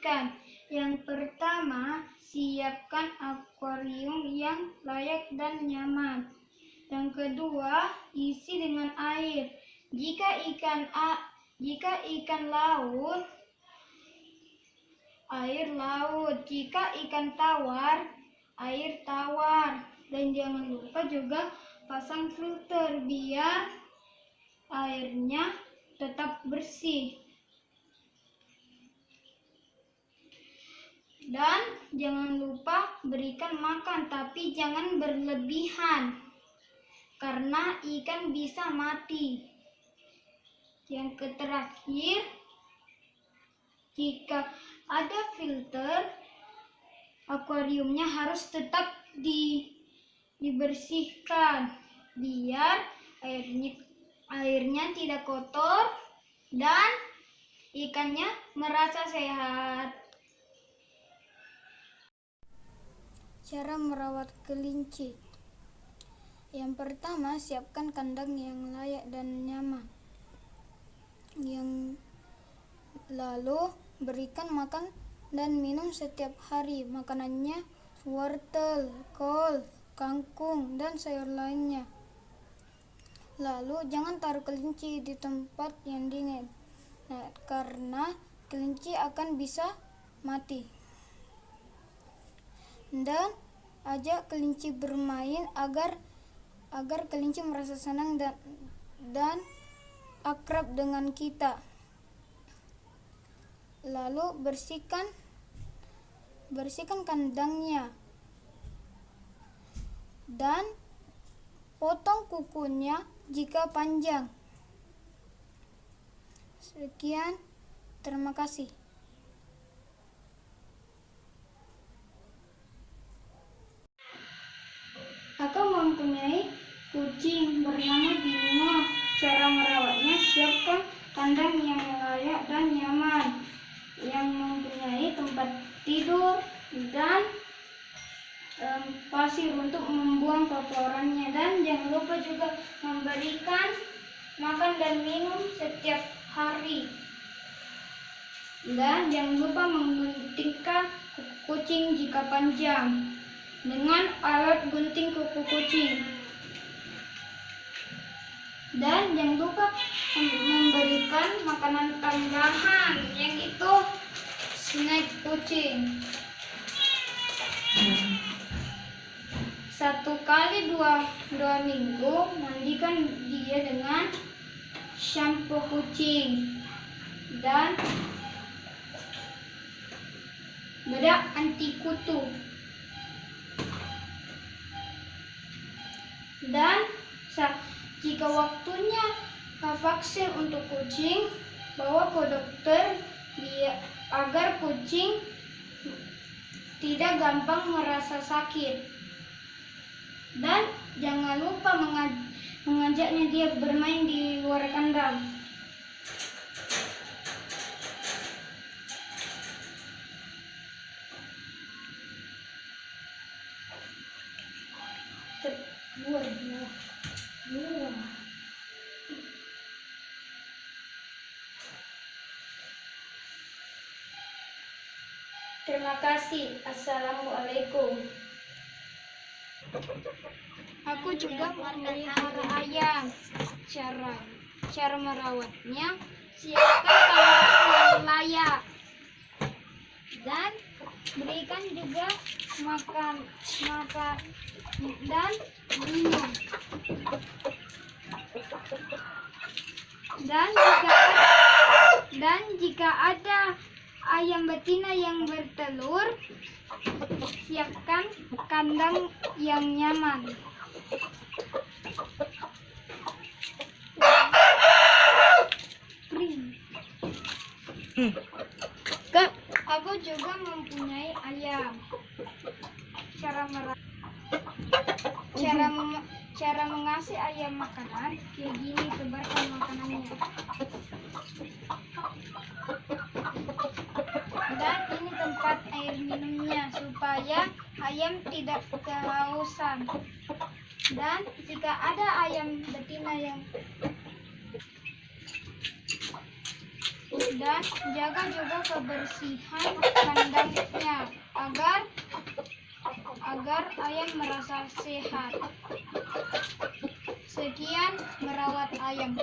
ikan. Yang pertama, siapkan akuarium yang layak dan nyaman. Yang kedua, isi dengan air. Jika ikan laut, air laut. Jika ikan tawar, air tawar. Dan jangan lupa juga pasang filter biar airnya tetap bersih. Dan jangan lupa berikan makan, tapi jangan berlebihan, karena ikan bisa mati. Yang terakhir, jika ada filter, akuariumnya harus tetap dibersihkan, biar airnya tidak kotor dan ikannya merasa sehat. Cara merawat kelinci. Yang pertama, siapkan kandang yang layak dan nyaman. Lalu berikan makan dan minum setiap hari. Makanannya wortel, kol, kangkung, dan sayur lainnya. Lalu jangan taruh kelinci di tempat yang dingin, karena kelinci akan bisa mati. Dan ajak kelinci bermain agar kelinci merasa senang dan akrab dengan kita. Lalu bersihkan kandangnya dan potong kukunya jika panjang. Sekian, terima kasih. Aku mempunyai kucing bernama Bimo. Cara merawatnya, siapkan kandang yang layak dan nyaman, yang mempunyai tempat tidur dan pasir untuk membuang kotorannya. Dan jangan lupa juga memberikan makan dan minum setiap hari. Dan jangan lupa mengguntingkan kuku kucing jika panjang dengan alat gunting kuku kucing. Dan jangan lupa memberikan makanan tambahan, yang itu snack kucing. 1 kali 2 minggu mandikan dia dengan shampoo kucing dan bedak anti kutu. Dan jika waktunya vaksin untuk kucing, bawa ke dokter agar kucing tidak gampang merasa sakit. Dan jangan lupa mengajaknya dia bermain di luar kandang. Terima kasih. Assalamualaikum. Aku juga memelihara ayam. Cara merawatnya, siapkan kandang yang layak dan berikan juga makan dan minum. Dan jika ada ayam betina yang bertelur, siapkan kandang yang nyaman. Aku juga mempunyai ayam. Cara mengasih ayam makanan kayak gini, tebarkan makanannya. Dan ini tempat air minumnya supaya ayam tidak kehausan. Dan jika ada ayam betina yang Dan jaga juga kebersihan kandangnya agar ayam merasa sehat. Sekian merawat ayam.